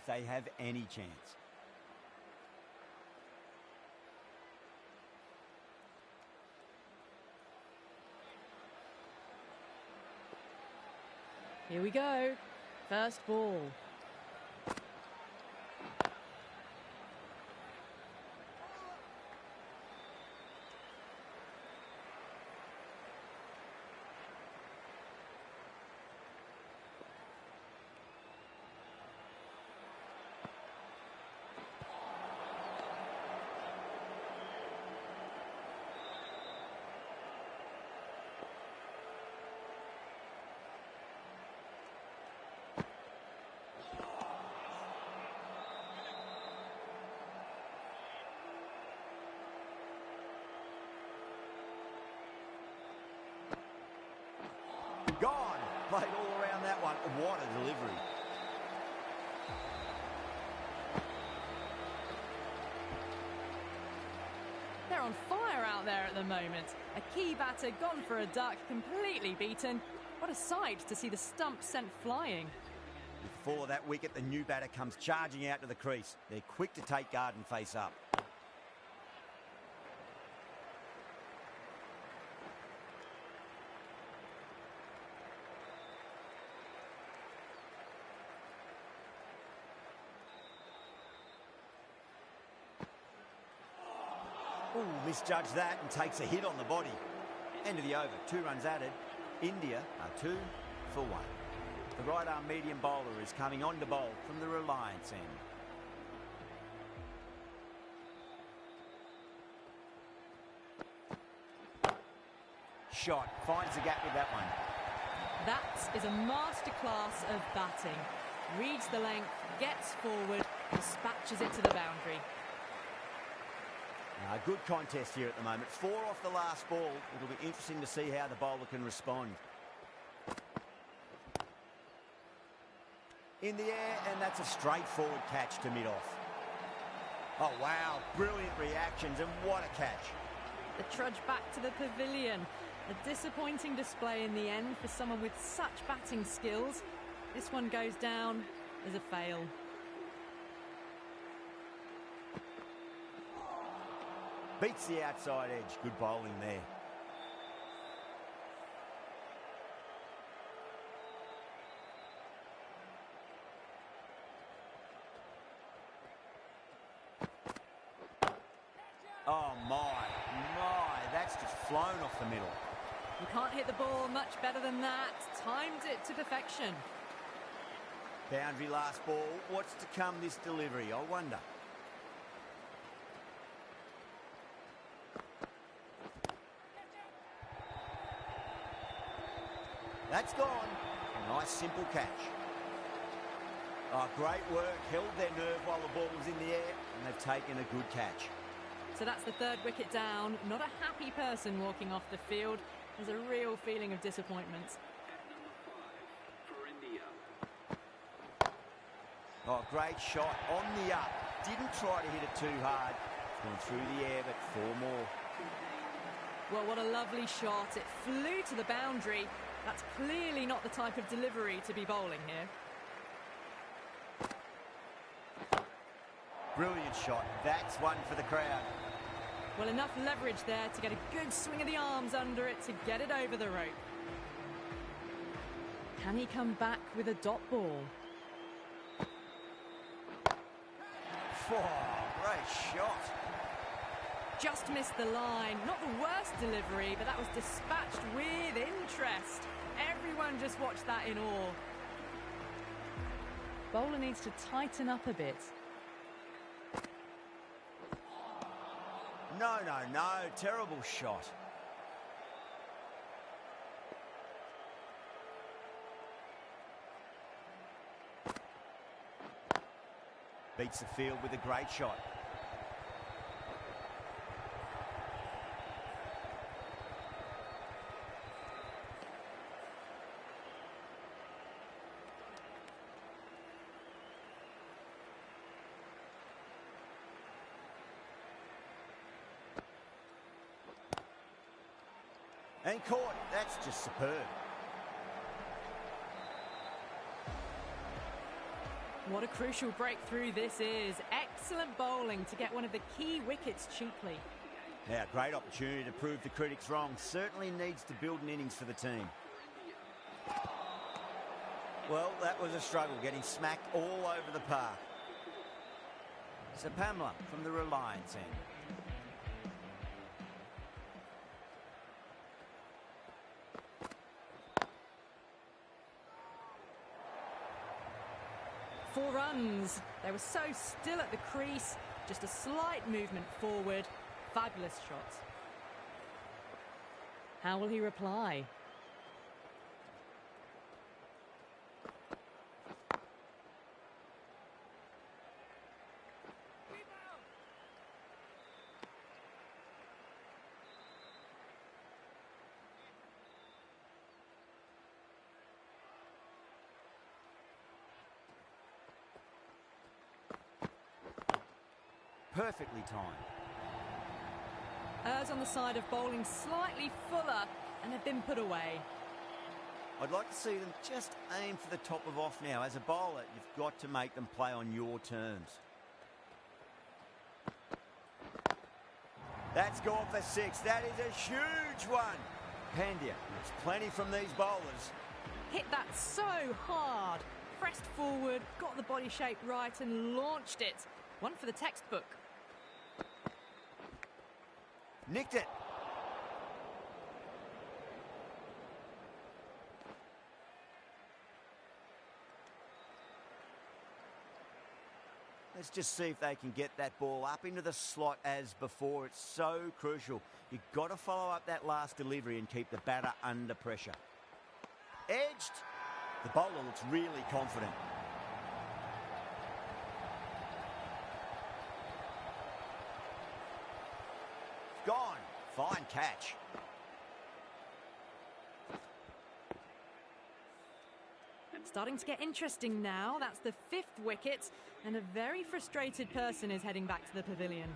they have any chance. Here we go. First ball. Gone. Played all around that one. What a delivery. They're on fire out there at the moment. A key batter gone for a duck, completely beaten. What a sight to see the stump sent flying. Before that wicket, the new batter comes charging out to the crease. They're quick to take guard and face up. Ooh, misjudged that and takes a hit on the body. End of the over, 2 runs added. India are 2 for 1. The right-arm medium bowler is coming on to bowl from the Reliance end. Shot, finds the gap with that one. That is a masterclass of batting. Reads the length, gets forward, dispatches it to the boundary. Good contest here at the moment. 4 off the last ball. It'll be interesting to see how the bowler can respond. In the air, and that's a straightforward catch to mid-off. Oh, wow. Brilliant reactions, and what a catch. The trudge back to the pavilion. A disappointing display in the end for someone with such batting skills. This one goes down as a fail. Beats the outside edge. Good bowling there. Oh, my. That's just flown off the middle. You can't hit the ball much better than that. Timed it to perfection. Boundary last ball. What's to come this delivery, I wonder. That's gone. A nice simple catch. Oh, great work. Held their nerve while the ball was in the air, and they've taken a good catch. So that's the 3rd wicket down. Not a happy person walking off the field. There's a real feeling of disappointment. For India. Oh, great shot on the up. Didn't try to hit it too hard. It's gone through the air, but 4 more. Well, what a lovely shot. It flew to the boundary. That's clearly not the type of delivery to be bowling here. Brilliant shot. That's one for the crowd. Well, enough leverage there to get a good swing of the arms under it to get it over the rope. Can he come back with a dot ball? Oh, great shot. Just missed the line. Not the worst delivery, but that was dispatched with interest. Everyone just watched that in awe. Bowler needs to tighten up a bit. No. Terrible shot. Beats the field with a great shot. And caught. That's just superb. What a crucial breakthrough this is. Excellent bowling to get one of the key wickets cheaply. Now, great opportunity to prove the critics wrong. Certainly needs to build an innings for the team. Well, that was a struggle, getting smacked all over the park. So Pamela from the Reliance end. Four runs. They were so still at the crease. Just a slight movement forward. Fabulous shot. How will he reply? Perfectly timed. Errs on the side of bowling slightly fuller and have been put away. I'd like to see them just aim for the top of off now. As a bowler, you've got to make them play on your terms. That's gone for 6. That is a huge one. Pandya gets plenty from these bowlers. Hit that so hard. Pressed forward, got the body shape right and launched it. One for the textbook. Nicked it. Let's just see if they can get that ball up into the slot as before. It's so crucial. You've got to follow up that last delivery and keep the batter under pressure. Edged. The bowler looks really confident. Gone. Fine catch. Starting to get interesting now. That's the 5th wicket, and a very frustrated person is heading back to the pavilion.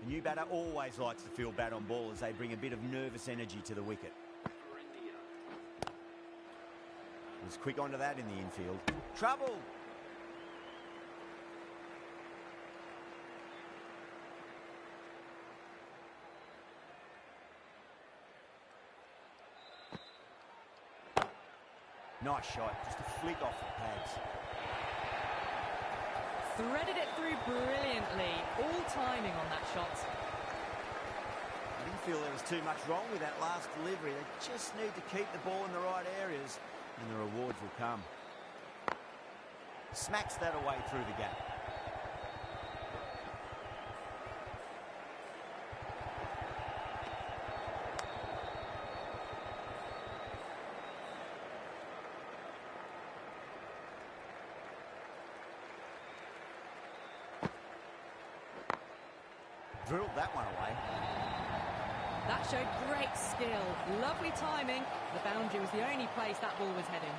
The new batter always likes to feel bad on ball as they bring a bit of nervous energy to the wicket. Was quick onto that in the infield. Trouble! Nice shot, just a flick off the pads. Threaded it through brilliantly. All timing on that shot. I didn't feel there was too much wrong with that last delivery. They just need to keep the ball in the right areas and the rewards will come. Smacks that away through the gap. Drilled that one away. That showed great skill. Lovely timing. The boundary was the only place that ball was heading.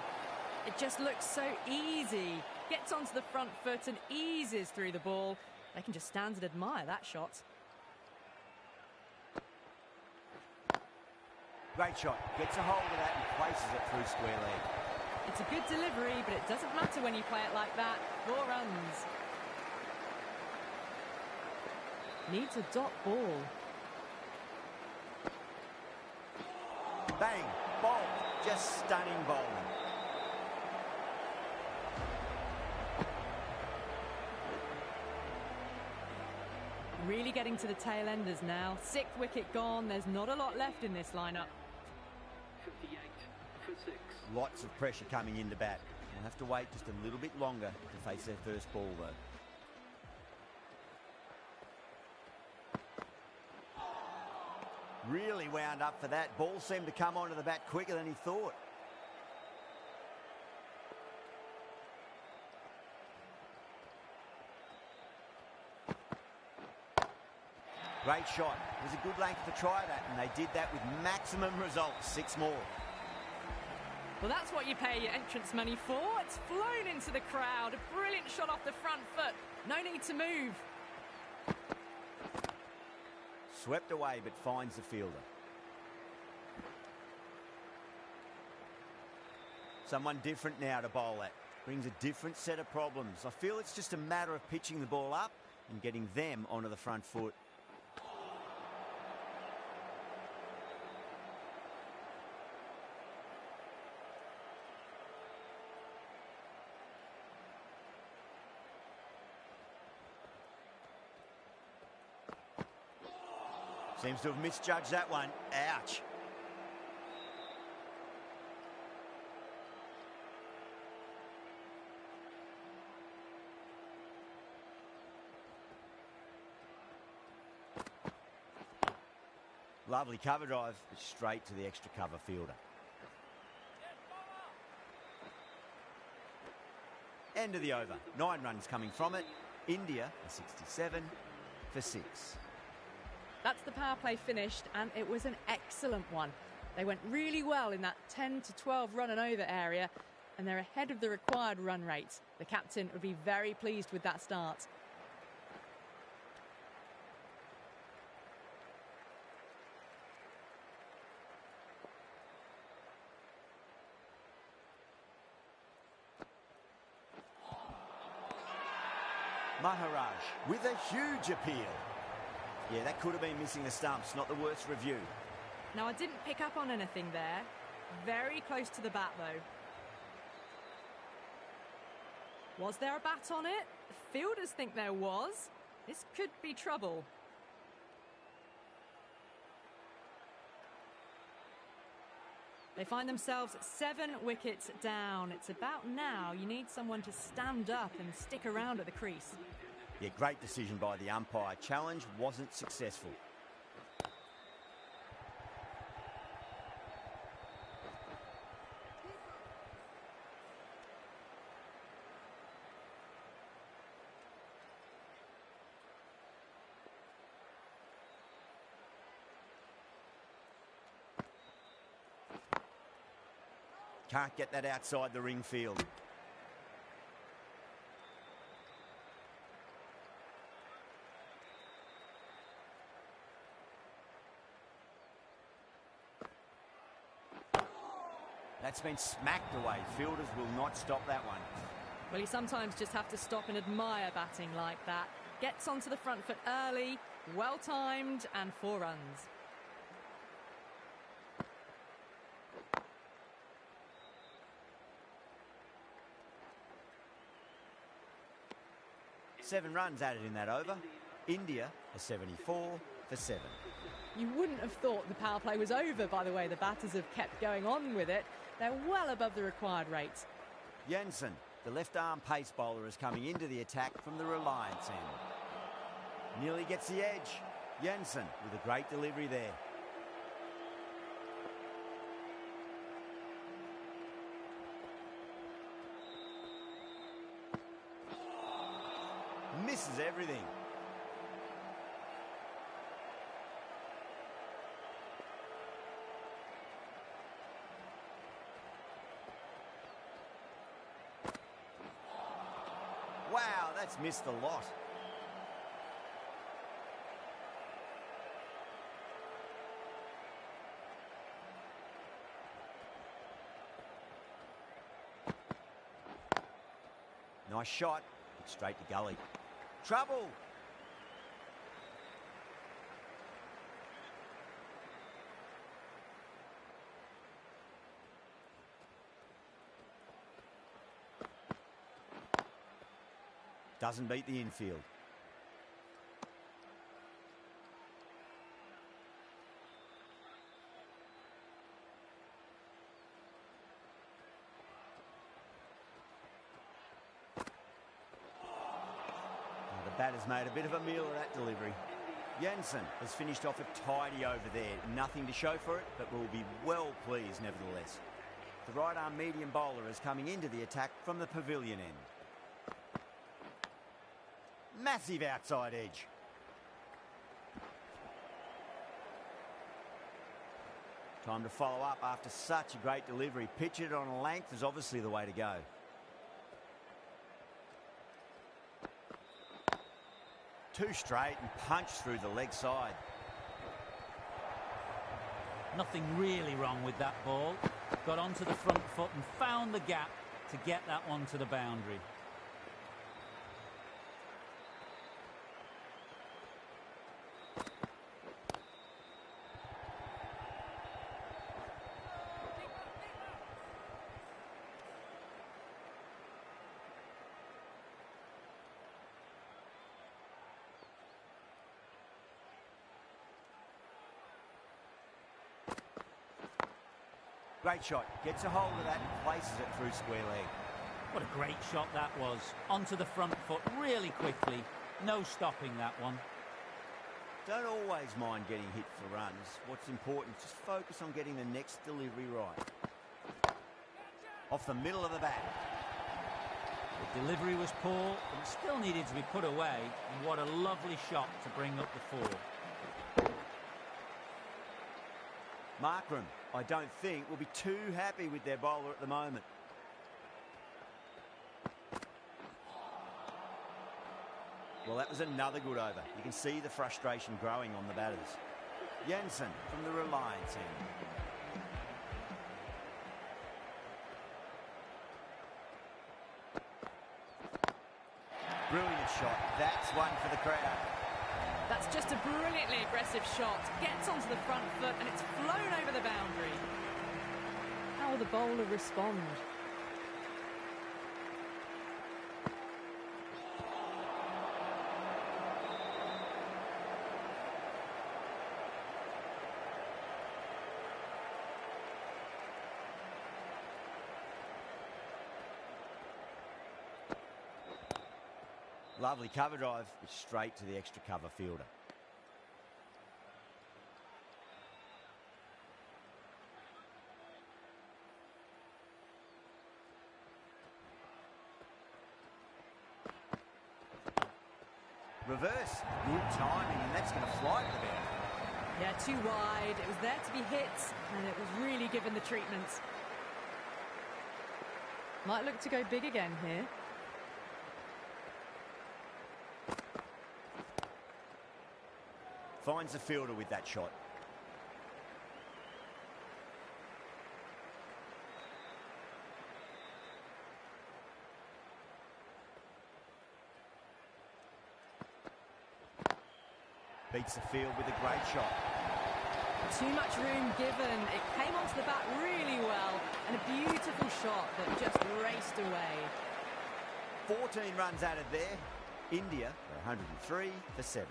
It just looks so easy. Gets onto the front foot and eases through the ball. They can just stand and admire that shot. Great shot. Gets a hold of that and places it through square leg. It's a good delivery, but it doesn't matter when you play it like that. 4 runs. Needs a dot ball. Bang! Bolt! Just stunning bowling. Really getting to the tail enders now. 6th wicket gone. There's not a lot left in this lineup. 58 for 6. Lots of pressure coming into bat. They'll have to wait just a little bit longer to face their first ball though. Really wound up for that. Ball seemed to come onto the bat quicker than he thought. Great shot. It was a good length to try that, and they did that with maximum results. 6 more. Well, that's what you pay your entrance money for. It's flown into the crowd. A brilliant shot off the front foot. No need to move. Swept away, but finds the fielder. Someone different now to bowl at. brings a different set of problems. I feel it's just a matter of pitching the ball up and getting them onto the front foot. Seems to have misjudged that one. Ouch. Lovely cover drive, but straight to the extra cover fielder. End of the over. 9 runs coming from it. India are 67 for 6. That's the power play finished, and it was an excellent one. They went really well in that 10 to 12 run and over area, and they're ahead of the required run rate. The captain would be very pleased with that start. Maharaj with a huge appeal. Yeah, that could have been missing the stumps, not the worst review. Now, I didn't pick up on anything there. Very close to the bat, though. Was there a bat on it? The fielders think there was. This could be trouble. They find themselves 7 wickets down. It's about now you need someone to stand up and stick around at the crease. Yeah, great decision by the umpire. Challenge wasn't successful. Can't get that outside the ring field. That's been smacked away. Fielders will not stop that one. Well, you sometimes just have to stop and admire batting like that. Gets onto the front foot early, well-timed, and 4 runs. Seven runs added in that over. India are 74 for 7. You wouldn't have thought the power play was over by the way the batters have kept going on with it. They're well above the required rate. Jensen, the left-arm pace bowler, is coming into the attack from the Reliance end. Nearly gets the edge. Jensen with a great delivery there. Misses everything. Wow, that's missed a lot. Nice shot, straight to gully. Trouble. Doesn't beat the infield. The batter's made a bit of a meal of that delivery. Jensen has finished off a tidy over there. Nothing to show for it, but will be well pleased nevertheless. The right-arm medium bowler is coming into the attack from the pavilion end. Massive outside edge. Time to follow up after such a great delivery. Pitch it on a length is obviously the way to go. Two straight and punch through the leg side. Nothing really wrong with that ball. Got onto the front foot and found the gap to get that one to the boundary. Great shot. Gets a hold of that and places it through square leg. What a great shot that was. Onto the front foot really quickly. No stopping that one. Don't always mind getting hit for runs. What's important is just focus on getting the next delivery right. Off the middle of the bat. The delivery was poor, but it still needed to be put away. And what a lovely shot to bring up the four. Markram, I don't think, will be too happy with their bowler at the moment. Well, that was another good over. You can see the frustration growing on the batters. Jensen from the Reliance end. Brilliant shot. That's one for the crowd. That's just a brilliantly aggressive shot. Gets onto the front foot and it's flown over the boundary. How will the bowler respond? Lovely cover drive, straight to the extra cover fielder. Reverse, good timing, and that's going to fly to the boundary. Yeah, too wide. It was there to be hit, and it was really given the treatment. Might look to go big again here. Finds the fielder with that shot. Beats the field with a great shot. Too much room given. It came onto the bat really well, and a beautiful shot that just raced away. 14 runs added there. India are 103 for 7.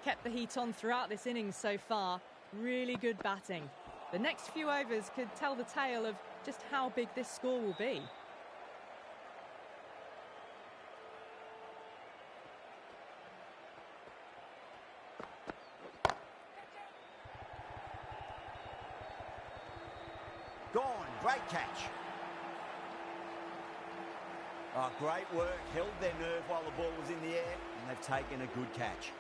Kept the heat on throughout this innings so far. Really good batting. The next few overs could tell the tale of just how big this score will be. Gone, great catch. Oh, great work, held their nerve while the ball was in the air, and they've taken a good catch.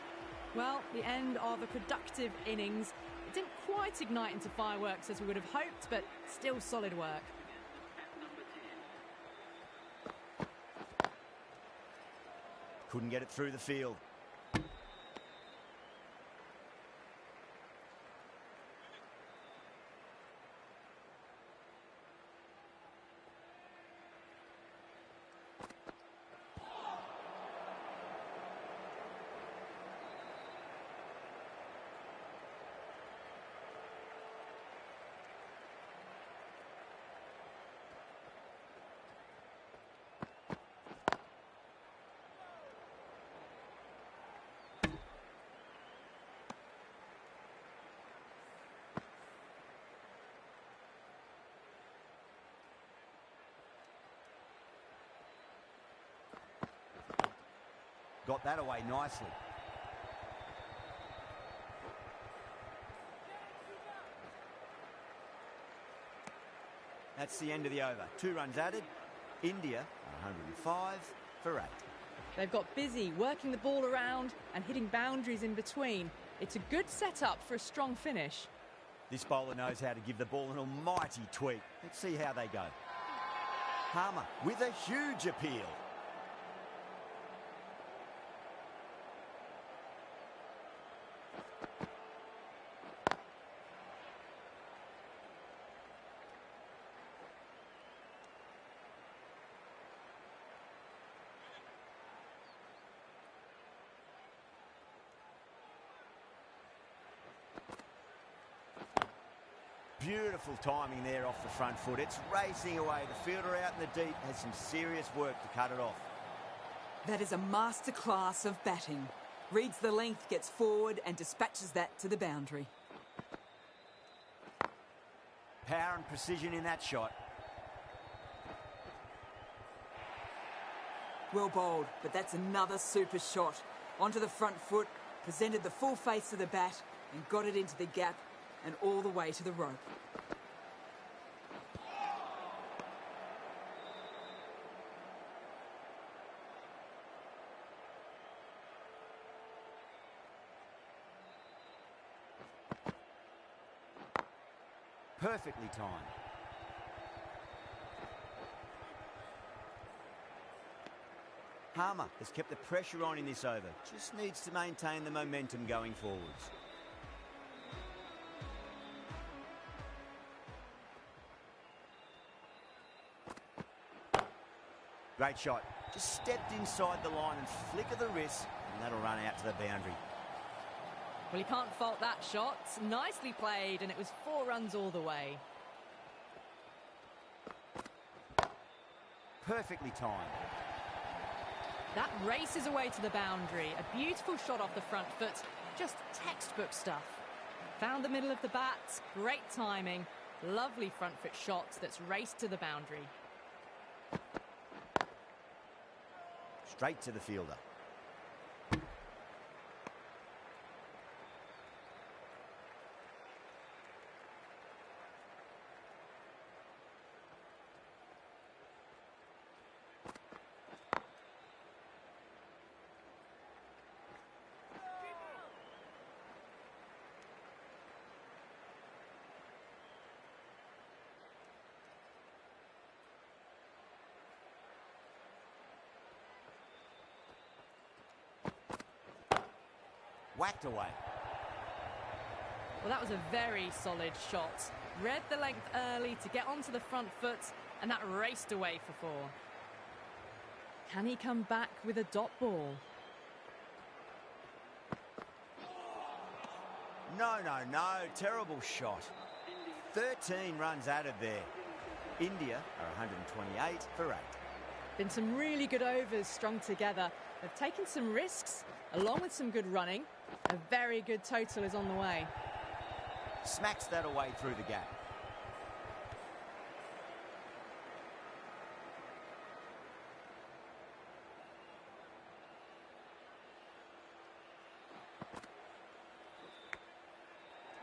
Well, the end of a productive innings. It didn't quite ignite into fireworks as we would have hoped, but still solid work. Couldn't get it through the field. Got that away nicely. That's the end of the over. 2 runs added. India 105 for 8. They've got busy working the ball around and hitting boundaries in between. It's a good setup for a strong finish. This bowler knows how to give the ball an almighty tweak. Let's see how they go. Harmer with a huge appeal. Beautiful timing there off the front foot. It's racing away. The fielder out in the deep has some serious work to cut it off. That is a masterclass of batting. Reads the length, gets forward and dispatches that to the boundary. Power and precision in that shot. Well bowled, but that's another super shot. Onto the front foot, presented the full face of the bat and got it into the gap and all the way to the rope. Perfectly timed. RAMAR has kept the pressure on in this over. Just needs to maintain the momentum going forwards. Great shot. Just stepped inside the line and flick of the wrist, and that'll run out to the boundary. Well, you can't fault that shot. Nicely played, and it was 4 runs all the way. Perfectly timed. That races away to the boundary. A beautiful shot off the front foot. Just textbook stuff. Found the middle of the bat. Great timing. Lovely front foot shot that's raced to the boundary. Straight to the fielder. Whacked away. Well, that was a very solid shot. Read the length early to get onto the front foot, and that raced away for 4. Can he come back with a dot ball? No. Terrible shot. 13 runs added there. India are 128 for 8. Been some really good overs strung together. They've taken some risks, along with some good running. A very good total is on the way. Smacks that away through the gap.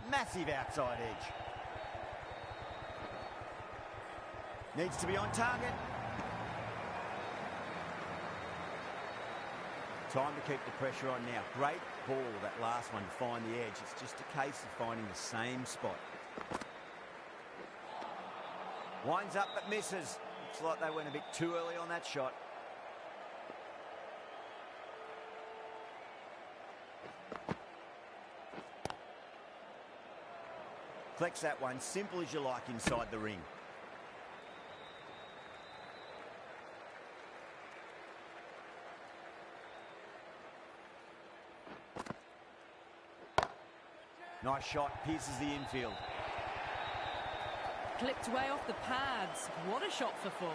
Massive outside edge. Needs to be on target. Time to keep the pressure on now. Great ball, that last one, to find the edge. It's just a case of finding the same spot. Winds up but misses. Looks like they went a bit too early on that shot. Collects that one, simple as you like, inside the ring. Nice shot, pierces the infield. Clipped way off the pads. What a shot for 4.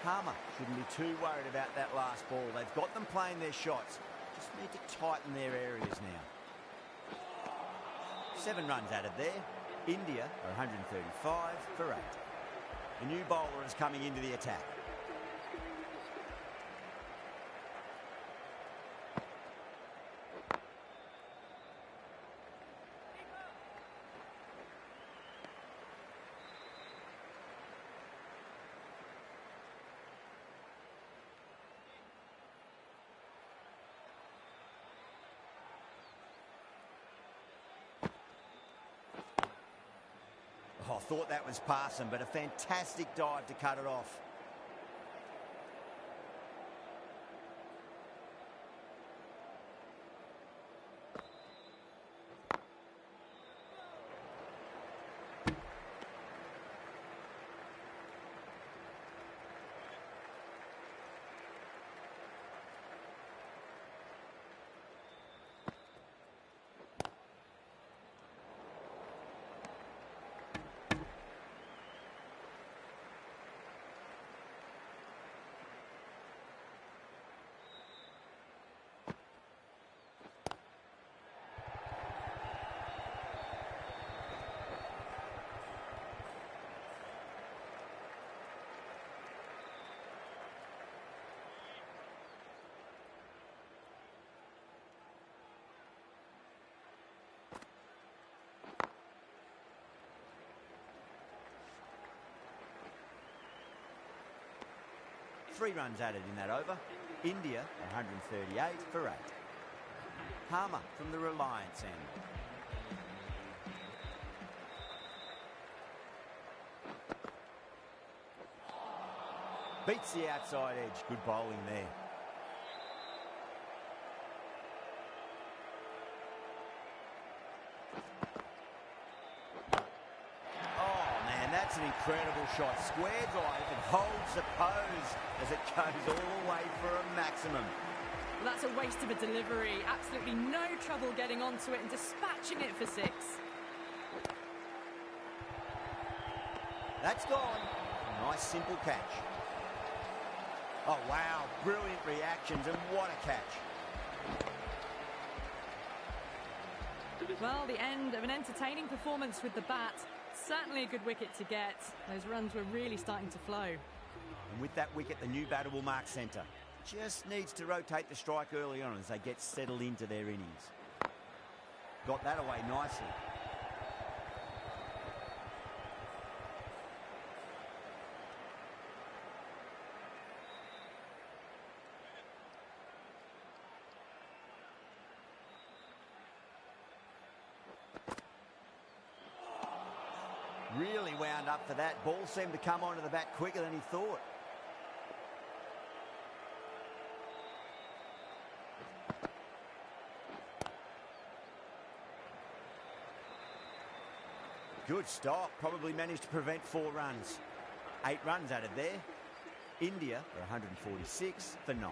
RAMAR shouldn't be too worried about that last ball. They've got them playing their shots. Just need to tighten their areas now. 7 runs added there. India are 135 for 8. The new bowler is coming into the attack. Oh, I thought that was passing, but a fantastic dive to cut it off. 3 runs added in that over. India 138 for 8. RAMAR from the Reliance end. Beats the outside edge. Good bowling there. Oh, man, that's an incredible shot. Square drive and holds the pose as it goes all the way for a maximum. Well, that's a waste of a delivery. Absolutely no trouble getting onto it and dispatching it for 6. That's gone. Nice simple catch. Oh, wow. Brilliant reactions and what a catch. Well, the end of an entertaining performance with the bat. Certainly a good wicket to get. Those runs were really starting to flow. And with that wicket, the new batter will mark centre. Just needs to rotate the strike early on as they get settled into their innings. Got that away nicely. Really wound up for that. Ball seemed to come onto the bat quicker than he thought. Good stop. Probably managed to prevent 4 runs. 8 runs added there. India are 146 for 9.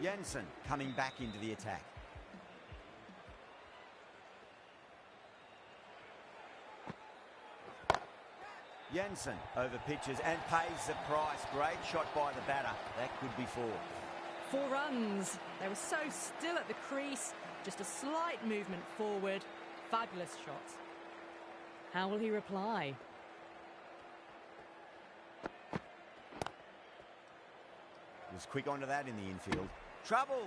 Jansen coming back into the attack. Jansen over pitches and pays the price. Great shot by the batter. That could be 4. 4 runs. They were so still at the crease. Just a slight movement forward. Fabulous shot. How will he reply? Was quick onto that in the infield. Trouble!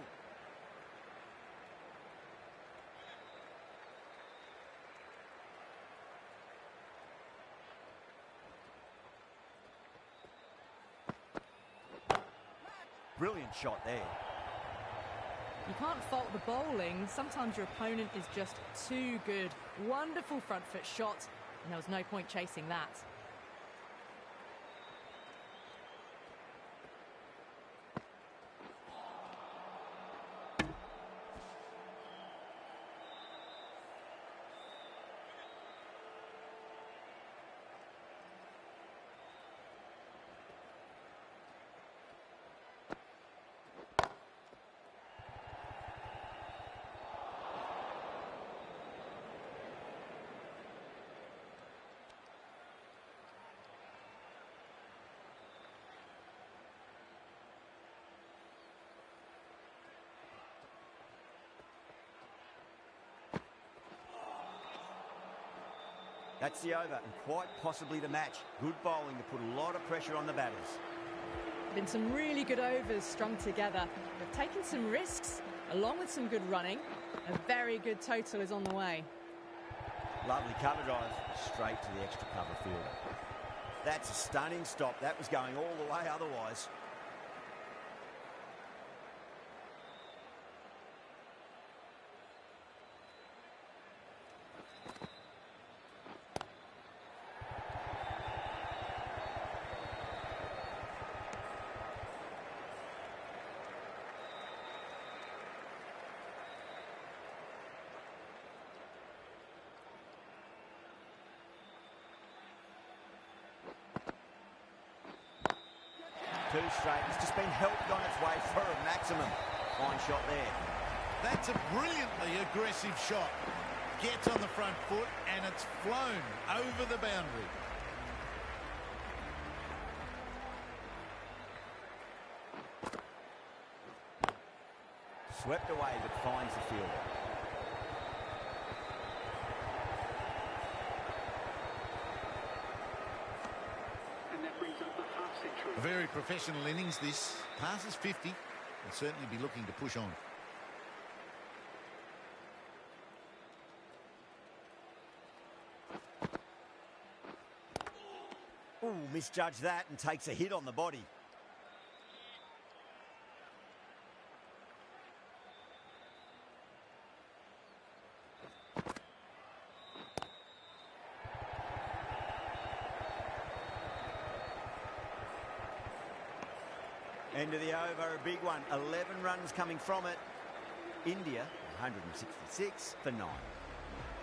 Brilliant shot there. You can't fault the bowling. Sometimes your opponent is just too good. Wonderful front foot shot, and there was no point chasing that. That's the over and quite possibly the match. Good bowling to put a lot of pressure on the batters. Been some really good overs strung together. They've taken some risks, along with some good running. A very good total is on the way. Lovely cover drive, straight to the extra cover field. That's a stunning stop. That was going all the way otherwise. Too straight. It's just been helped on its way for a maximum. Fine shot there. That's a brilliantly aggressive shot. Gets on the front foot and it's flown over the boundary. Swept away but finds the fielder. A very professional innings this. Passes 50. Will certainly be looking to push on. Ooh, misjudged that and takes a hit on the body. End of the over, a big one. 11 runs coming from it. India, 166 for 9.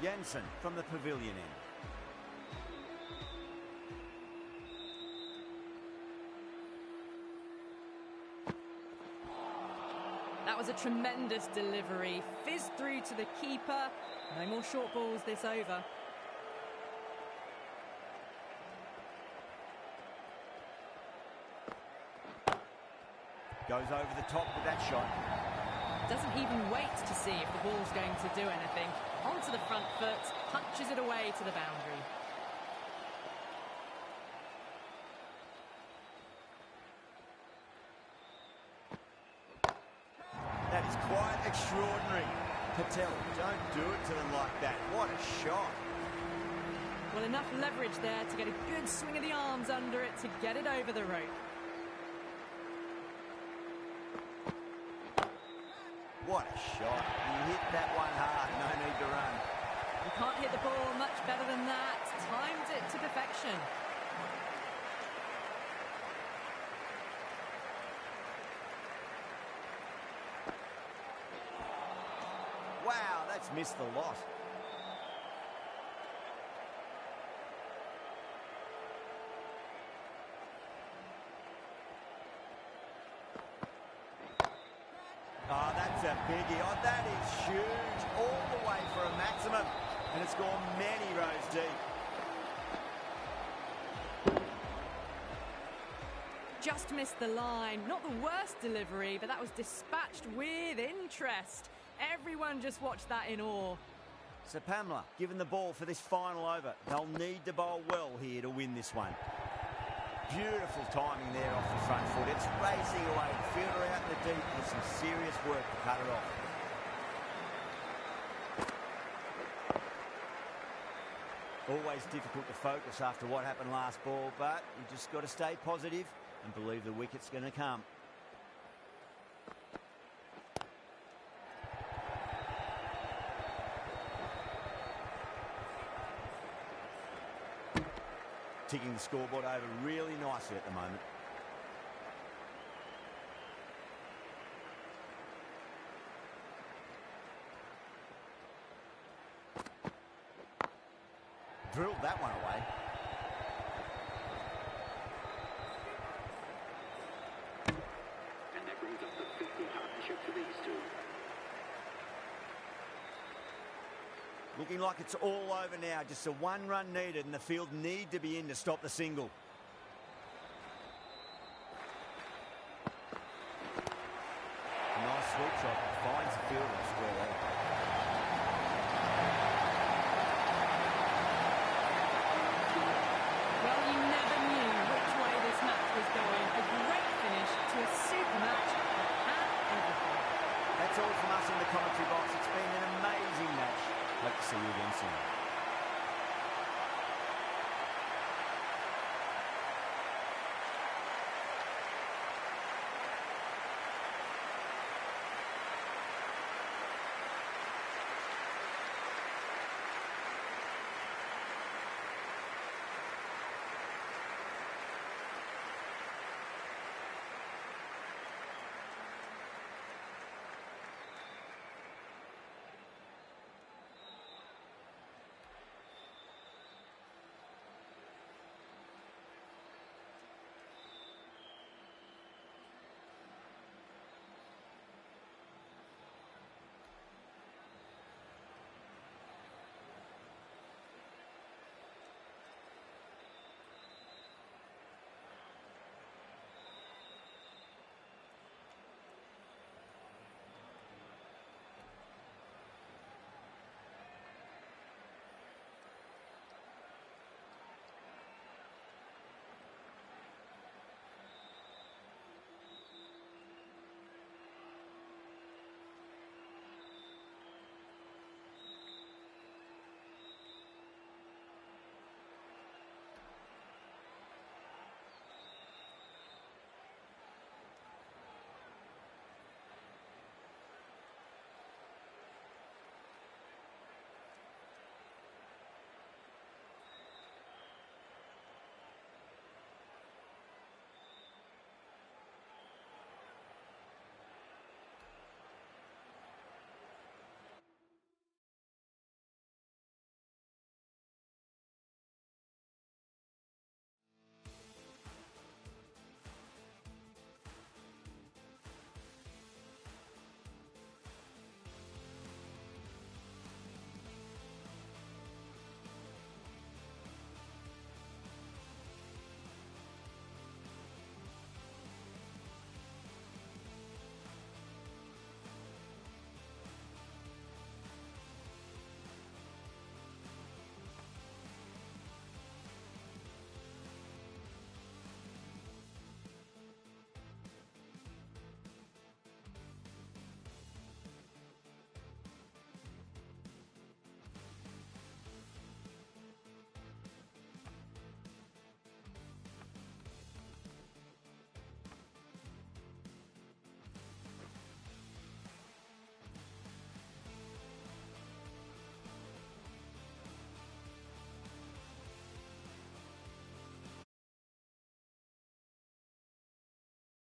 Jansen from the pavilion end. That was a tremendous delivery. Fizzed through to the keeper. No more short balls this over. Goes over the top with that shot. Doesn't even wait to see if the ball's going to do anything. Onto the front foot, punches it away to the boundary. That is quite extraordinary. Patel, don't do it to them like that. What a shot. Well, enough leverage there to get a good swing of the arms under it to get it over the rope. What a shot. You hit that one hard, no need to run. You can't hit the ball much better than that. Timed it to perfection. Wow, that's missed the lot. Oh, that's a biggie. Oh, that is huge. All the way for a maximum. And it's gone many rows deep. Just missed the line. Not the worst delivery, but that was dispatched with interest. Everyone just watched that in awe. So Pamela, given the ball for this final over, they'll need to bowl well here to win this one. Beautiful timing there off the front foot. It's racing away. The fielder out in the deep with some serious work to cut it off. Always difficult to focus after what happened last ball, but you just got to stay positive and believe the wicket's going to come. Ticking the scoreboard over really nicely at the moment. Drilled that one away. And that brings up the 50 partnership for these two. Looking like it's all over now. Just a one run needed and the field need to be in to stop the single. A nice sweep shot. Finds the fielder square leg. Well, you never knew which way this match was going. A great finish to a super match that had everything. That's all from us in the commentary box. It's been an amazing match. Hope to see you again soon.